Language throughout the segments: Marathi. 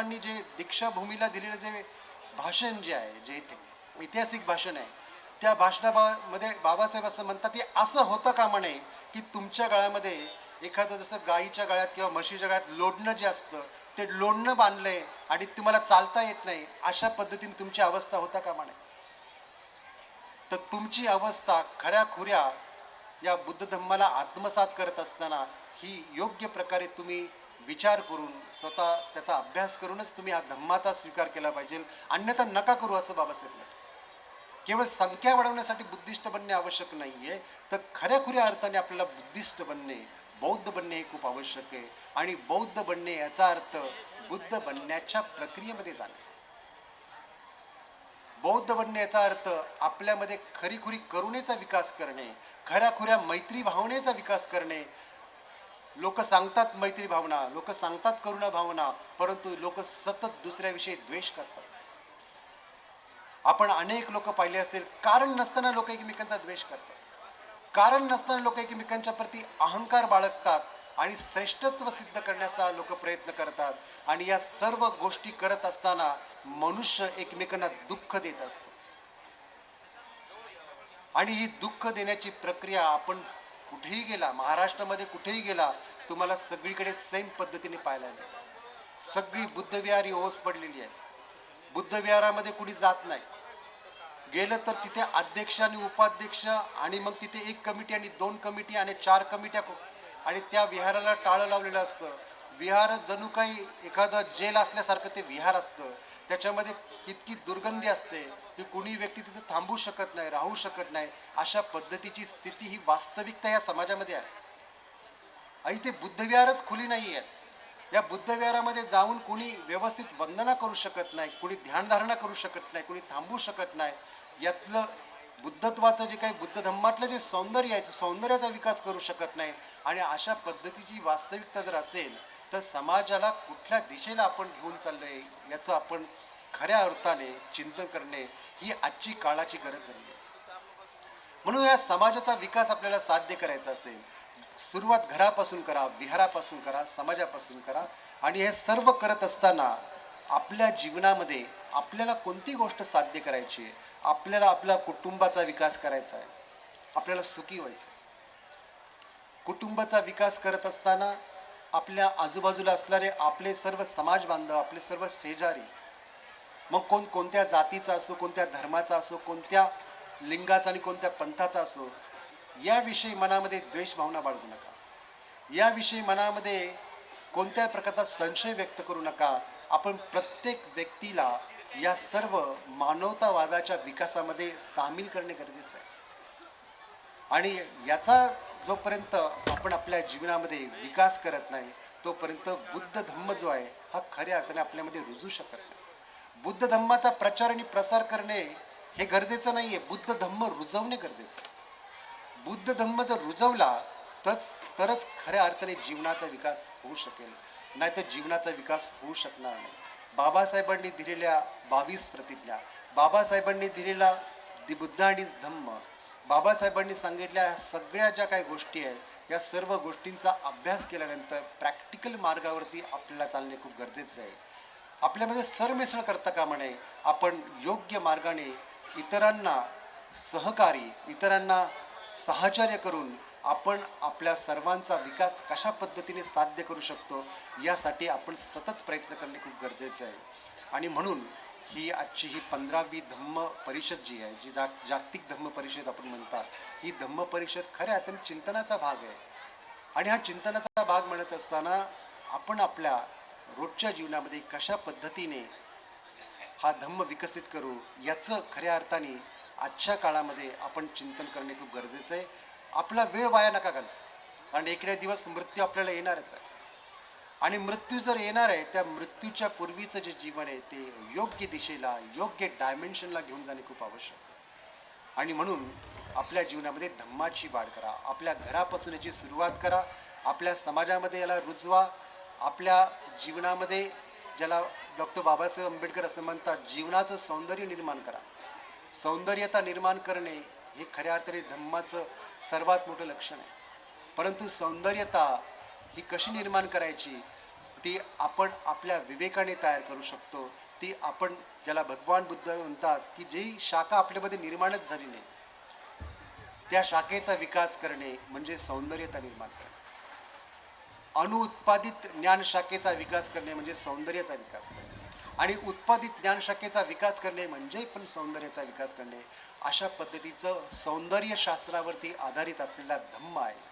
महाराजांनी जे दीक्षाभूमीला दिलेलं जे भाषण जे आहे, जे ऐतिहासिक भाषण आहे, त्या भाषणामध्ये बाबासाहेब असं म्हणतात की असं होतं कामा नये की तुमच्या गळ्यामध्ये एखादं जसं गाईच्या गळ्यात किंवा म्हशीच्या गळ्यात लोढणं जे असतं ते लोढणं बांधलंय आणि तुम्हाला चालता येत नाही, अशा पद्धतीने तुमची अवस्था होता कामा नये. तर तुमची अवस्था खऱ्या खुऱ्या या बुद्ध धम्माला आत्मसात करत असताना ही योग्य प्रकारे तुम्ही विचार करून स्वतः त्याचा अभ्यास करूनच तुम्ही हा धम्माचा स्वीकार केला पाहिजे, अन्यथा नका करू असं बाबासाहेब म्हणतात. केवळ संख्या वाढवण्यासाठी बुद्धिस्ट बनणे आवश्यक नाहीये, तर खऱ्या खुऱ्या अर्थाने आपल्याला बुद्धिस्ट बनणे, बौद्ध बनणे हे खूप आवश्यक आहे. आणि बौद्ध बनणे याचा अर्थ बुद्ध बनण्याच्या प्रक्रियेमध्ये जाणे. बौद्ध बनणे याचा अर्थ आपल्यामध्ये खरीखुरी करुणेचा विकास करणे, खऱ्या खुऱ्या मैत्री भावनेचा विकास करणे. लोक सांगतात मैत्री भावना, लोक सांगतात करुणा भावना, परंतु लोक सतत दुसऱ्याविषयी द्वेष करतात. आपण अनेक लोक पाहिले असतील, कारण नसताना लोक एकमेकांचा द्वेष करतात, कारण नसताना लोक एकमेकांच्या प्रती अहंकार बाळगतात आणि श्रेष्ठत्व सिद्ध करण्याचा लोक प्रयत्न करतात. आणि या सर्व गोष्टी करत असताना मनुष्य एकमेकांना दुःख देत असतो. आणि ही दुःख देण्याची प्रक्रिया आपण कुठेही गेला, महाराष्ट्रामध्ये कुठेही गेला, तुम्हाला सगळीकडे सेम पद्धतीने पाहायला मिळेल. सगळी बुद्धविहारी ओस पडलेली आहे. बुद्धविहारामध्ये कुणी जात नाही. गेलं तर तिथे अध्यक्ष आणि उपाध्यक्ष आणि मग तिथे एक कमिटी आणि 2 कमिटी आणि 4 कमिट्या आणि त्या विहाराला टाळं लावलेलं असतं. विहार जणू काही एखादं जेल असल्यासारखं ते विहार असतं. त्याच्यामध्ये इतकी दुर्गंधी असते की कुणी व्यक्ती तिथे थांबू शकत नाही, राहू शकत नाही. अशा पद्धतीची स्थिती ही वास्तविकता या समाजामध्ये आहे. आणि ते बुद्धविहारच खुली नाही आहेत. या बुद्धविहारामध्ये जाऊन कुणी व्यवस्थित वंदना करू शकत नाही, कुणी ध्यानधारणा करू शकत नाही, कुणी थांबू शकत नाही. यातलं बुद्धत्वाचं जे काही बुद्ध धम्मातलं जे सौंदर्य आहे, सौंदर्याचा विकास करू शकत नाही. आणि अशा पद्धतीची वास्तविकता जर असेल तर समाजाला कुठल्या दिशेला आपण घेऊन चाललोय याचं आपण खऱ्या अर्थाने चिंतन करणे ही आजची काळाची गरज झाली आहे. म्हणून या समाजाचा विकास आपल्याला साध्य करायचा असेल, सुरुवात घरापासून करा, विहारापासून करा, समाजापासून करा. आणि हे सर्व करत असताना आपल्या जीवनामध्ये आपल्याला कोणती गोष्ट साध्य करायची आहे, आपल्याला आपल्या कुटुंबाचा विकास करायचा आहे, आपल्याला सुखी व्हायचं आहे. कुटुंबाचा विकास करत असताना आपल्या आजूबाजूला असणारे आपले सर्व समाज बांधव, आपले सर्व शेजारी, मग कोणत्या जातीचा असो, कोणत्या धर्माचा असो, कोणत्या लिंगाचा आणि कोणत्या पंथाचा असो, याविषयी मनामध्ये द्वेष भावना बाळगू नका. याविषयी मनामध्ये कोणत्या प्रकारचा संशय व्यक्त करू नका. आपण प्रत्येक व्यक्तीला या सर्व मानवतावादाच्या विकासामध्ये सामील करणे गरजेचं आहे. आणि याचा जोपर्यंत आपण आपल्या जीवनामध्ये विकास करत नाही तोपर्यंत बुद्ध धम्म जो आहे हा खऱ्या अर्थाने आपल्यामध्ये रुजू शकत नाही. बुद्ध धम्माचा प्रचार आणि प्रसार करणे हे गरजेचं नाहीये, बुद्ध धम्म रुजवणे गरजेचं आहे. बुद्ध धम्म जर रुजवला तरच खऱ्या अर्थाने जीवनाचा विकास होऊ शकेल, नाहीतर जीवनाचा विकास होऊ शकणार नाही. बाबासाहेबांनी दिलेल्या 22 प्रतिज्ञा, बाबासाहेबांनी दिलेला बुद्ध आणि धम्म, बाबासाहेबांनी सांगितल्या सगळ्या ज्या काही गोष्टी आहेत या सर्व गोष्टींचा अभ्यास केल्यानंतर प्रॅक्टिकल मार्गावरती आपल्याला चालणे खूप गरजेचं आहे. आपल्यामध्ये सरमिसळ करता कामा नये. आपण योग्य मार्गाने इतरांना सहकारी, इतरांना सहकार्य करून आपण आपल्या सर्वांचा विकास कशा पद्धतीने साध्य करू शकतो यासाठी आपण सतत प्रयत्न करणे खूप गरजेचे आहे. आणि म्हणून ही आजची ही 15वी धम्म परिषद जी आहे, जी जागतिक धम्म परिषद आपण म्हणतात, ही धम्म परिषद खऱ्या अर्थाने चिंतनाचा भाग आहे. आणि हा चिंतनाचा भाग म्हणत असताना आपण आपल्या रोजच्या जीवनामध्ये कशा पद्धतीने हा धम्म विकसित करू याचं खऱ्या अर्थाने आजच्या काळामध्ये आपण चिंतन करणे खूप गरजेचं आहे. आपला वेळ वाया नका घालू, कारण एक ना दिवस मृत्यू आपल्याला येणारच आहे. आणि मृत्यू जर येणार आहे, त्या मृत्यूच्या पूर्वीचं जे जीवन आहे ते योग्य दिशेला, योग्य डायमेन्शनला घेऊन जाणे खूप आवश्यक आहे. आणि म्हणून आपल्या जीवनामध्ये धम्माची वाढ करा, आपल्या घरापासून याची सुरुवात करा, आपल्या समाजामध्ये याला रुजवा, आपल्या जीवनामध्ये ज्याला डॉक्टर बाबासाहेब आंबेडकर असं म्हणतात जीवनाचं सौंदर्य निर्माण करा. सौंदर्यता निर्माण करणे हे खऱ्या अर्थाने धम्माचं सर्वात मोठं लक्षण आहे. परंतु सौंदर्यता ही कशी निर्माण करायची, ती आपण आपल्या विवेकाने तयार करू शकतो. ती आपण ज्याला भगवान बुद्ध म्हणतात, की जी शाखा आपल्यामध्ये निर्माणच झाली नाही, त्या शाखेचा विकास करणे म्हणजे सौंदर्यता निर्माण करणे. अनुत्पादित ज्ञान शाखेचा विकास करणे म्हणजे सौंदर्याचा विकास करणे आणि उत्पादित ज्ञान शाखेचा विकास करणे म्हणजे पण सौंदर्याचा विकास करणे. अशा पद्धतीचं सौंदर्य शास्त्रावरती आधारित असलेला धम्म आहे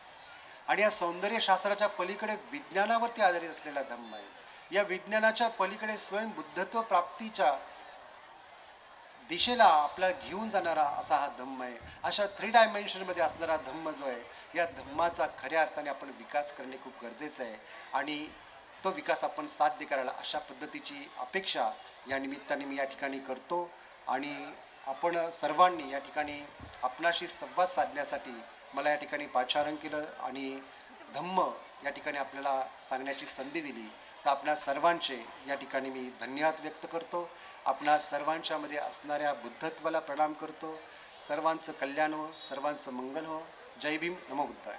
आणि या सौंदर्य शास्त्राच्या पलीकडे विज्ञानावरती आधारित असलेला धम्म आहे. या विज्ञानाच्या पलीकडे स्वयं बुद्धत्व प्राप्तीच्या दिशेला आपल्याला घेऊन जाणारा असा हा धम्म आहे. अशा 3 डायमेन्शनमध्ये असणारा धम्म जो आहे, या धम्माचा खऱ्या अर्थाने आपण विकास करणे खूप गरजेचं आहे आणि तो विकास आपण साध्य करायला अशा पद्धतीची अपेक्षा या निमित्ताने मी या ठिकाणी करतो आणि आपण सर्वांनी या ठिकाणी आपणाशी संवाद साधण्यासाठी मला या ठिकाणी पाचारण केलं आणि धम्म या ठिकाणी आपल्याला सांगण्याची संधी दिली. तर आपणा सर्वांचे या ठिकाणी मी धन्यवाद व्यक्त करतो. आपणा सर्वांच्यामध्ये असणाऱ्या बुद्धत्वाला प्रणाम करतो. सर्वांचं कल्याण हो, सर्वांचं मंगल हो. जय भीम, नमो बुद्धाय.